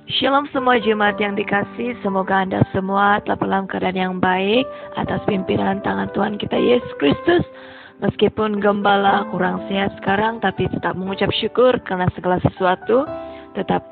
Shalom semua jemaat yang dikasih, semoga Anda semua telah dalam keadaan yang baik atas pimpinan tangan Tuhan kita Yesus Kristus. Meskipun gembala kurang sehat sekarang, tapi tetap mengucap syukur karena segala sesuatu tetap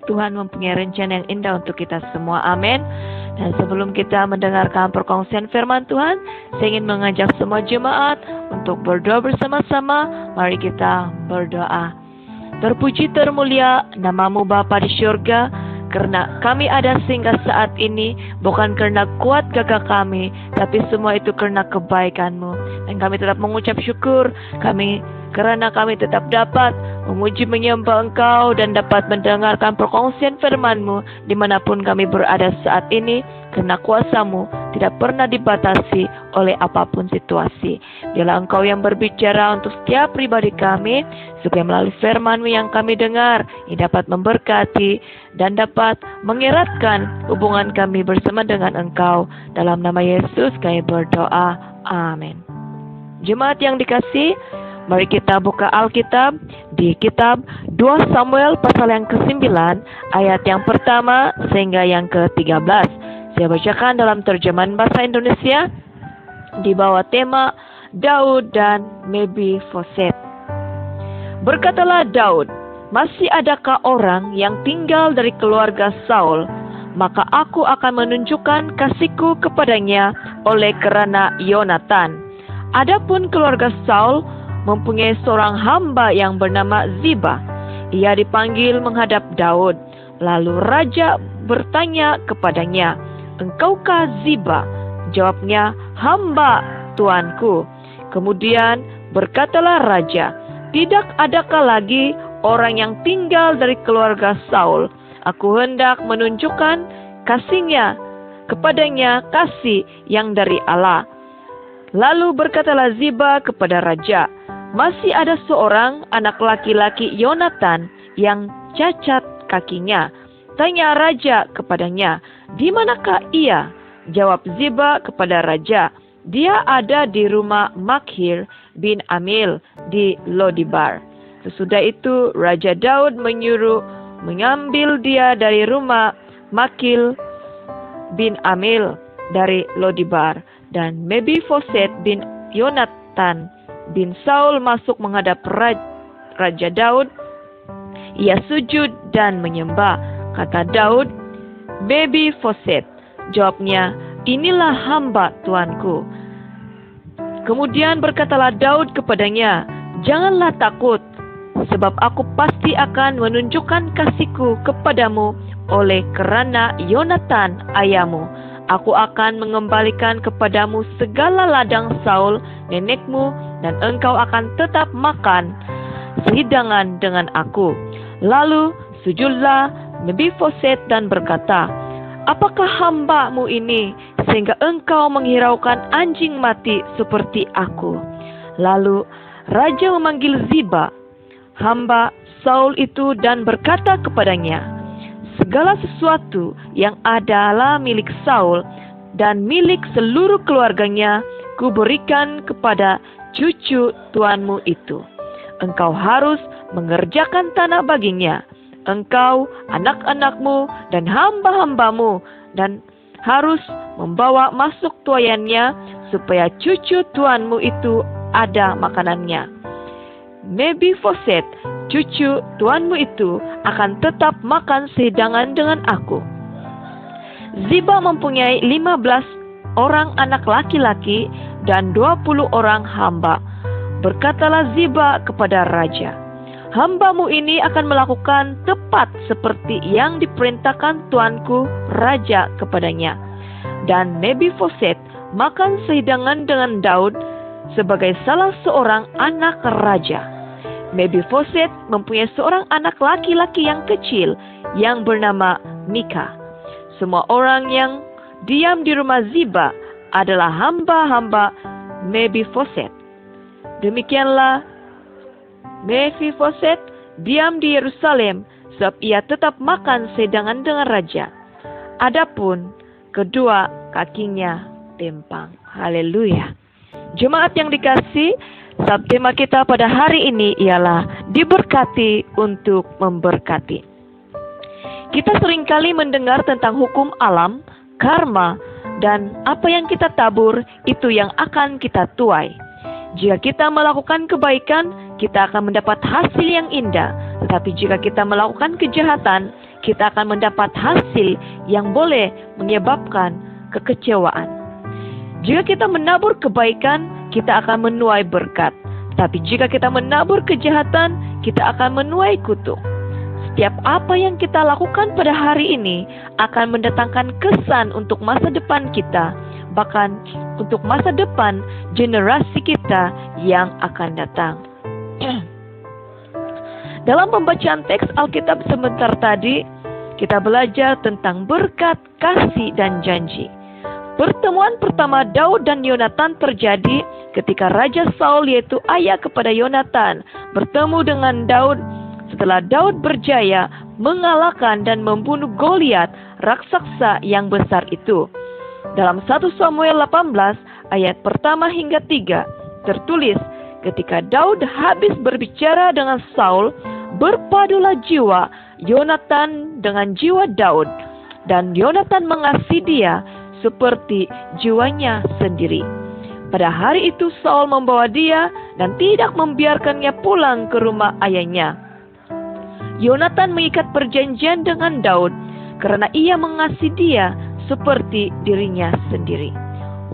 Tuhan mempunyai rencana yang indah untuk kita semua. Amin. Dan sebelum kita mendengarkan perkongsian firman Tuhan, saya ingin mengajak semua jemaat untuk berdoa bersama-sama. Mari kita berdoa. Terpuji termulia namamu Bapa di syurga, karena kami ada sehingga saat ini, bukan karena kuat gagah kami, tapi semua itu karena kebaikan-Mu. Dan kami tetap mengucap syukur, karena kami tetap dapat memuji menyembah Engkau dan dapat mendengarkan perkongsian firman-Mu dimanapun kami berada saat ini, karena kuasa-Mu tidak pernah dibatasi oleh apapun situasi. Biarlah Engkau yang berbicara untuk setiap pribadi kami, supaya melalui firman-Mu yang kami dengar, ini dapat memberkati dan dapat mengeratkan hubungan kami bersama dengan Engkau. Dalam nama Yesus kami berdoa. Amin. Jemaat yang dikasih, mari kita buka Alkitab di kitab 2 Samuel pasal yang ke-9, ayat yang pertama sehingga yang ke-13. Saya bacakan dalam terjemahan bahasa Indonesia di bawah tema Daud dan Mephiboset. Berkatalah Daud, masih adakah orang yang tinggal dari keluarga Saul? Maka aku akan menunjukkan kasihku kepadanya oleh kerana Yonatan. Adapun keluarga Saul mempunyai seorang hamba yang bernama Ziba. Ia dipanggil menghadap Daud. Lalu raja bertanya kepadanya, "Engkaukah Ziba?" Jawabnya, "Hamba tuanku." Kemudian berkatalah raja, "Tidak adakah lagi orang yang tinggal dari keluarga Saul? Aku hendak menunjukkan kasihnya kepadanya, kasih yang dari Allah." Lalu berkatalah Ziba kepada raja, "Masih ada seorang anak laki-laki Yonatan yang cacat kakinya." Tanya raja kepadanya, "Di manakah ia?" Jawab Ziba kepada raja, "Dia ada di rumah Makhir bin Amil di Lodibar." Sesudah itu Raja Daud menyuruh mengambil dia dari rumah Makhir bin Amil dari Lodibar. Dan Mephiboset bin Yonatan bin Saul masuk menghadap Raja Daud. Ia sujud dan menyembah. Kata Daud, "Mephiboset." Jawabnya, "Inilah hamba tuanku." Kemudian berkatalah Daud kepadanya, "Janganlah takut, sebab aku pasti akan menunjukkan kasihku kepadamu oleh kerana Yonatan ayahmu. Aku akan mengembalikan kepadamu segala ladang Saul nenekmu, dan engkau akan tetap makan sehidangan dengan aku." Lalu sujudlah Mephiboset dan berkata, "Apakah hamba-Mu ini sehingga engkau menghiraukan anjing mati seperti aku?" Lalu raja memanggil Ziba, hamba Saul itu, dan berkata kepadanya, "Segala sesuatu yang adalah milik Saul dan milik seluruh keluarganya kuberikan kepada cucu tuanmu itu. Engkau harus mengerjakan tanah baginya, engkau, anak-anakmu, dan hamba-hambamu, dan harus membawa masuk tuayannya, supaya cucu tuanmu itu ada makanannya. Mephiboset, cucu tuanmu itu, akan tetap makan sehidangan dengan aku." Ziba mempunyai 15 orang anak laki-laki dan 20 orang hamba. Berkatalah Ziba kepada raja, "Hamba-Mu ini akan melakukan tepat seperti yang diperintahkan tuanku raja kepadanya." Dan Mephiboset makan sehidangan dengan Daud sebagai salah seorang anak raja. Mephiboset mempunyai seorang anak laki-laki yang kecil yang bernama Mika. Semua orang yang diam di rumah Ziba adalah hamba-hamba Mephiboset. Demikianlah Mephiboset diam di Yerusalem, sebab ia tetap makan sehidangan dengan raja. Adapun kedua kakinya timpang. Haleluya. Jemaat yang dikasih, subtema kita pada hari ini ialah diberkati untuk memberkati. Kita seringkali mendengar tentang hukum alam, karma, dan apa yang kita tabur, itu yang akan kita tuai. Jika kita melakukan kebaikan, kita akan mendapat hasil yang indah. Tetapi jika kita melakukan kejahatan, kita akan mendapat hasil yang boleh menyebabkan kekecewaan. Jika kita menabur kebaikan, kita akan menuai berkat. Tapi jika kita menabur kejahatan, kita akan menuai kutuk. Setiap apa yang kita lakukan pada hari ini akan mendatangkan kesan untuk masa depan kita, bahkan untuk masa depan generasi kita yang akan datang. Dalam pembacaan teks Alkitab sebentar tadi, kita belajar tentang berkat, kasih, dan janji. Pertemuan pertama Daud dan Yonatan terjadi ketika Raja Saul, yaitu ayah kepada Yonatan, bertemu dengan Daud setelah Daud berjaya mengalahkan dan membunuh Goliat, raksasa yang besar itu. Dalam 1 Samuel 18 ayat pertama hingga 3 tertulis, ketika Daud habis berbicara dengan Saul, berpadulah jiwa Yonatan dengan jiwa Daud, dan Yonatan mengasihi dia seperti jiwanya sendiri. Pada hari itu Saul membawa dia dan tidak membiarkannya pulang ke rumah ayahnya. Yonatan mengikat perjanjian dengan Daud karena ia mengasihi dia seperti dirinya sendiri.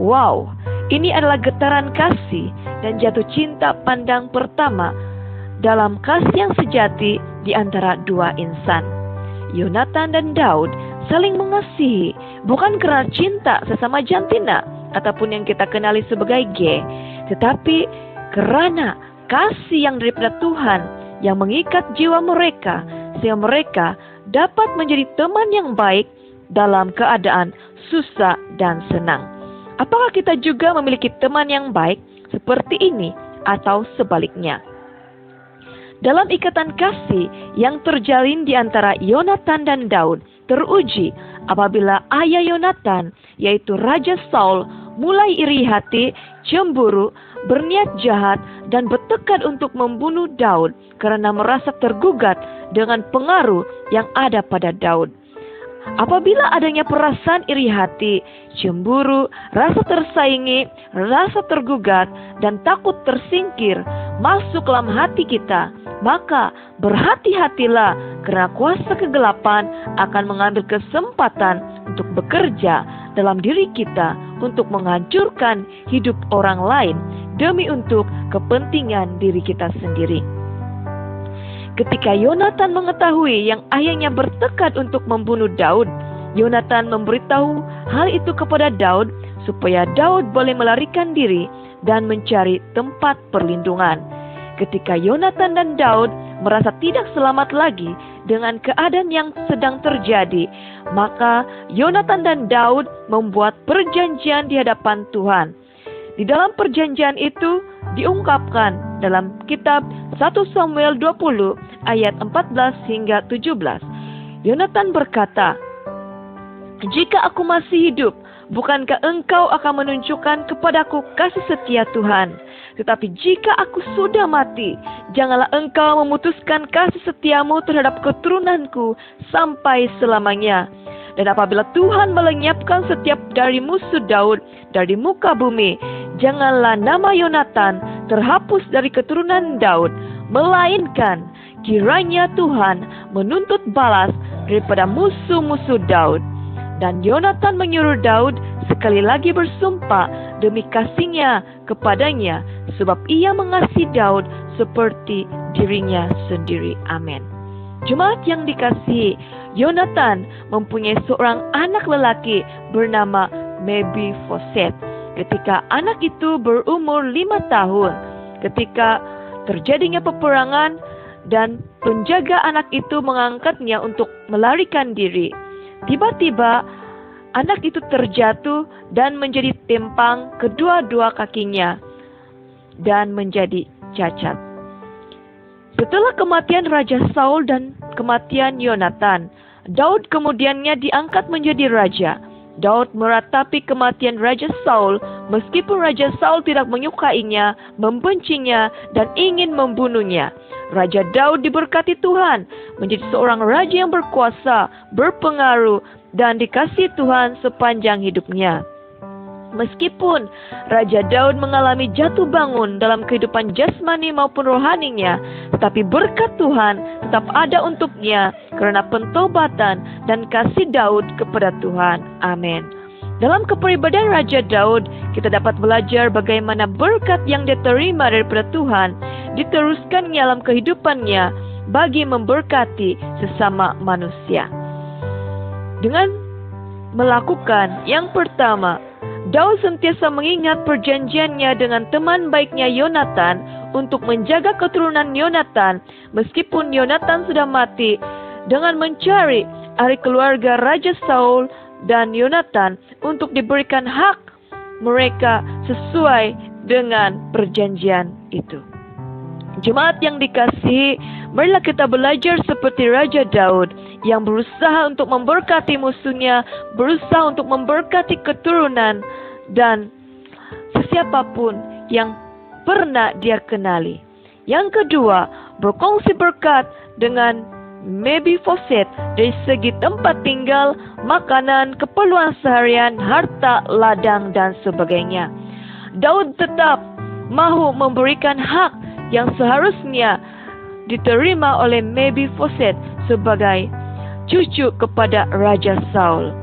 Wow, ini adalah getaran kasih dan jatuh cinta pandang pertama dalam kasih yang sejati di antara dua insan. Yonatan dan Daud saling mengasihi bukan karena cinta sesama jantina ataupun yang kita kenali sebagai gay, tetapi karena kasih yang daripada Tuhan yang mengikat jiwa mereka sehingga mereka dapat menjadi teman yang baik dalam keadaan susah dan senang. Apakah kita juga memiliki teman yang baik seperti ini atau sebaliknya? Dalam ikatan kasih yang terjalin di antara Yonatan dan Daud teruji apabila ayah Yonatan, yaitu Raja Saul, mulai iri hati, cemburu, berniat jahat, dan bertekad untuk membunuh Daud karena merasa tergugat dengan pengaruh yang ada pada Daud. Apabila adanya perasaan iri hati, cemburu, rasa tersaingi, rasa tergugat, dan takut tersingkir masuk dalam hati kita, maka berhati-hatilah karena kuasa kegelapan akan mengambil kesempatan untuk bekerja dalam diri kita untuk menghancurkan hidup orang lain demi untuk kepentingan diri kita sendiri. Ketika Yonatan mengetahui yang ayahnya bertekad untuk membunuh Daud, Yonatan memberitahu hal itu kepada Daud supaya Daud boleh melarikan diri dan mencari tempat perlindungan. Ketika Yonatan dan Daud merasa tidak selamat lagi dengan keadaan yang sedang terjadi, maka Yonatan dan Daud membuat perjanjian di hadapan Tuhan. Di dalam perjanjian itu diungkapkan dalam kitab 1 Samuel 20 ayat 14 hingga 17. Yonatan berkata, "Jika aku masih hidup, bukankah engkau akan menunjukkan kepadaku kasih setia Tuhan? Tetapi jika aku sudah mati, janganlah engkau memutuskan kasih setiamu terhadap keturunanku sampai selamanya. Dan apabila Tuhan melenyapkan setiap dari musuh Daud dari muka bumi, janganlah nama Yonatan terhapus dari keturunan Daud, melainkan kiranya Tuhan menuntut balas daripada musuh-musuh Daud." Dan Yonatan menyuruh Daud sekali lagi bersumpah demi kasihnya kepadanya, sebab ia mengasihi Daud seperti dirinya sendiri. Amin. Jemaat yang dikasihi, Yonatan mempunyai seorang anak lelaki bernama Mephibosheth. Ketika anak itu berumur 5 tahun, ketika terjadinya peperangan dan penjaga anak itu mengangkatnya untuk melarikan diri, tiba-tiba anak itu terjatuh dan menjadi timpang kedua-dua kakinya dan menjadi cacat. Setelah kematian Raja Saul dan kematian Yonatan, Daud kemudiannya diangkat menjadi raja. Daud meratapi kematian Raja Saul, meskipun Raja Saul tidak menyukainya, membencinya, dan ingin membunuhnya. Raja Daud diberkati Tuhan menjadi seorang raja yang berkuasa, berpengaruh, dan dikasihi Tuhan sepanjang hidupnya. Meskipun Raja Daud mengalami jatuh bangun dalam kehidupan jasmani maupun rohaninya, tetapi berkat Tuhan tetap ada untuknya karena pentobatan dan kasih Daud kepada Tuhan. Amin. Dalam kepribadian Raja Daud, kita dapat belajar bagaimana berkat yang diterima daripada Tuhan diteruskan dalam kehidupannya bagi memberkati sesama manusia. Dengan melakukan yang pertama, Daud sentiasa mengingat perjanjiannya dengan teman baiknya Yonatan untuk menjaga keturunan Yonatan meskipun Yonatan sudah mati, dengan mencari ahli keluarga Raja Saul dan Yonatan untuk diberikan hak mereka sesuai dengan perjanjian itu. Jemaat yang dikasihi, marilah kita belajar seperti Raja Daud yang berusaha untuk memberkati musuhnya, berusaha untuk memberkati keturunan dan sesiapapun yang pernah dia kenali. Yang kedua, berkongsi berkat dengan Mephiboset dari segi tempat tinggal, makanan, keperluan seharian, harta, ladang, dan sebagainya. Daud tetap mahu memberikan hak yang seharusnya diterima oleh Mephiboset sebagai cucu kepada Raja Saul.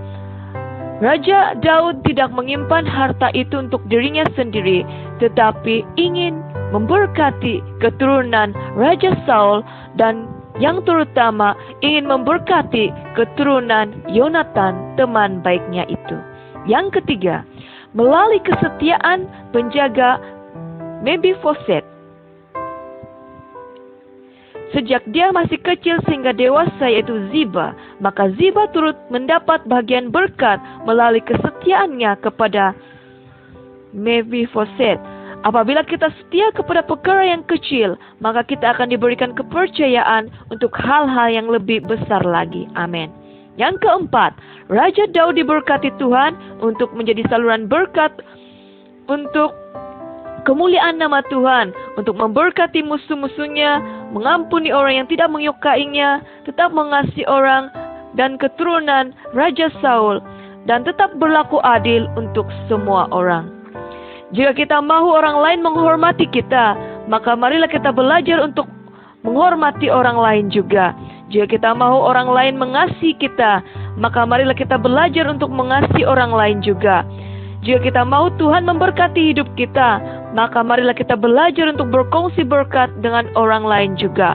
Raja Daud tidak menyimpan harta itu untuk dirinya sendiri, tetapi ingin memberkati keturunan Raja Saul dan yang terutama ingin memberkati keturunan Yonatan, teman baiknya itu. Yang ketiga, melalui kesetiaan penjaga Mephiboset. Sejak dia masih kecil sehingga dewasa, yaitu Ziba, maka Ziba turut mendapat bagian berkat melalui kesetiaannya kepada Mephiboset. Apabila kita setia kepada perkara yang kecil, maka kita akan diberikan kepercayaan untuk hal-hal yang lebih besar lagi. Amin. Yang keempat, Raja Daud diberkati Tuhan untuk menjadi saluran berkat untuk kemuliaan nama Tuhan, untuk memberkati musuh-musuhnya, mengampuni orang yang tidak menyukainya, tetap mengasihi orang dan keturunan Raja Saul, dan tetap berlaku adil untuk semua orang. Jika kita mahu orang lain menghormati kita, maka marilah kita belajar untuk menghormati orang lain juga. Jika kita mahu orang lain mengasihi kita, maka marilah kita belajar untuk mengasihi orang lain juga. Jika kita mau Tuhan memberkati hidup kita, maka marilah kita belajar untuk berkongsi berkat dengan orang lain juga.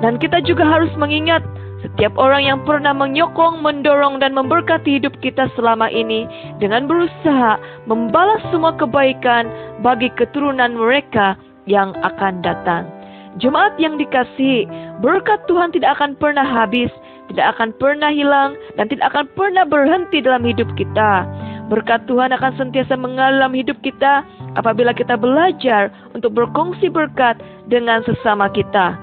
Dan kita juga harus mengingat setiap orang yang pernah menyokong, mendorong, dan memberkati hidup kita selama ini dengan berusaha membalas semua kebaikan bagi keturunan mereka yang akan datang. Jemaat yang dikasihi, berkat Tuhan tidak akan pernah habis, tidak akan pernah hilang, dan tidak akan pernah berhenti dalam hidup kita. Berkat Tuhan akan sentiasa mengalir dalam hidup kita apabila kita belajar untuk berkongsi berkat dengan sesama kita.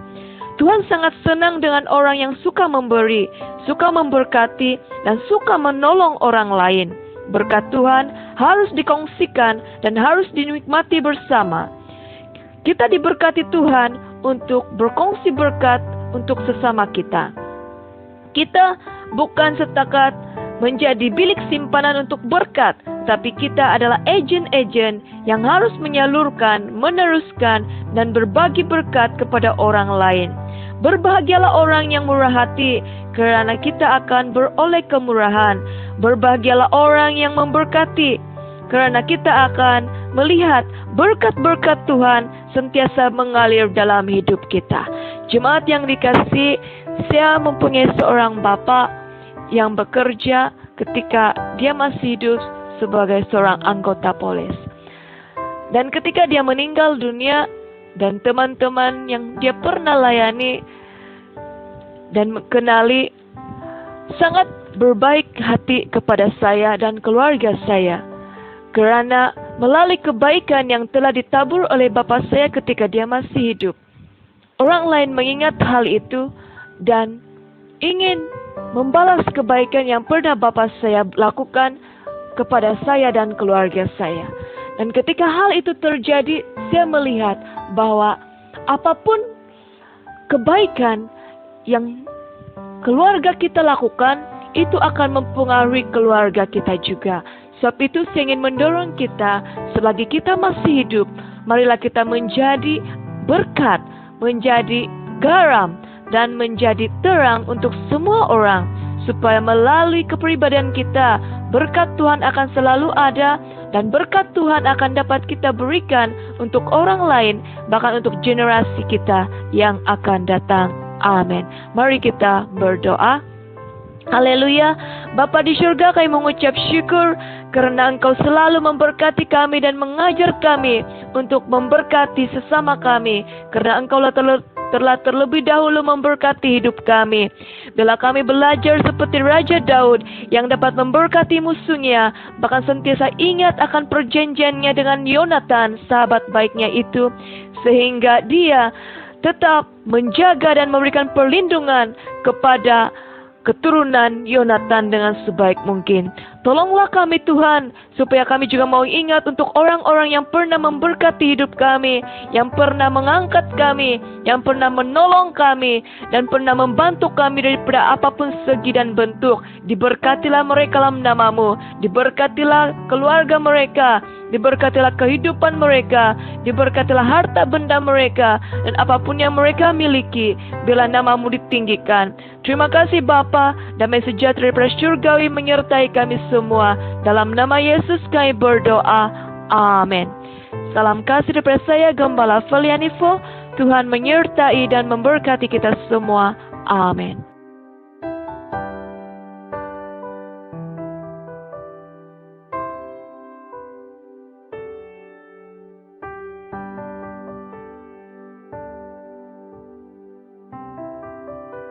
Tuhan sangat senang dengan orang yang suka memberi, suka memberkati, dan suka menolong orang lain. Berkat Tuhan harus dikongsikan dan harus dinikmati bersama. Kita diberkati Tuhan untuk berkongsi berkat untuk sesama kita. Kita bukan setakat menjadi bilik simpanan untuk berkat, tapi kita adalah agen-agen yang harus menyalurkan, meneruskan, dan berbagi berkat kepada orang lain. Berbahagialah orang yang murah hati, karena kita akan beroleh kemurahan. Berbahagialah orang yang memberkati, karena kita akan melihat berkat-berkat Tuhan sentiasa mengalir dalam hidup kita. Jemaat yang dikasihi, saya mempunyai seorang bapak yang bekerja ketika dia masih hidup sebagai seorang anggota polis. Dan ketika dia meninggal dunia, dan teman-teman yang dia pernah layani dan kenali sangat berbaik hati kepada saya dan keluarga saya, karena melalui kebaikan yang telah ditabur oleh bapak saya ketika dia masih hidup, orang lain mengingat hal itu dan ingin membalas kebaikan yang pernah bapak saya lakukan kepada saya dan keluarga saya. Dan ketika hal itu terjadi, saya melihat bahwa apapun kebaikan yang keluarga kita lakukan, itu akan mempengaruhi keluarga kita juga. Sebab itu saya ingin mendorong kita, selagi kita masih hidup, marilah kita menjadi berkat, menjadi garam, dan menjadi terang untuk semua orang. Supaya melalui kepribadian kita, berkat Tuhan akan selalu ada, dan berkat Tuhan akan dapat kita berikan untuk orang lain, bahkan untuk generasi kita yang akan datang. Amin. Mari kita berdoa. Haleluya. Bapa di surga, kami mengucap syukur karena Engkau selalu memberkati kami dan mengajar kami untuk memberkati sesama kami. Karena Engkau telah terlebih dahulu memberkati hidup kami. Bila kami belajar seperti Raja Daud yang dapat memberkati musuhnya, bahkan sentiasa ingat akan perjanjiannya dengan Yonatan, sahabat baiknya itu, sehingga dia tetap menjaga dan memberikan perlindungan kepada keturunan Yonatan dengan sebaik mungkin. Tolonglah kami Tuhan, supaya kami juga mau ingat untuk orang-orang yang pernah memberkati hidup kami, yang pernah mengangkat kami, yang pernah menolong kami, dan pernah membantu kami daripada apapun segi dan bentuk. Diberkatilah mereka dalam nama-Mu, diberkatilah keluarga mereka, diberkatilah kehidupan mereka, diberkatilah harta benda mereka, dan apapun yang mereka miliki, bila nama-Mu ditinggikan. Terima kasih Bapa, damai sejahtera daripada surgawi menyertai kami semua. Dalam nama Yesus kami berdoa. Amin. Salam kasih daripada saya, Gembala Felianifo. Tuhan menyertai dan memberkati kita semua. Amin.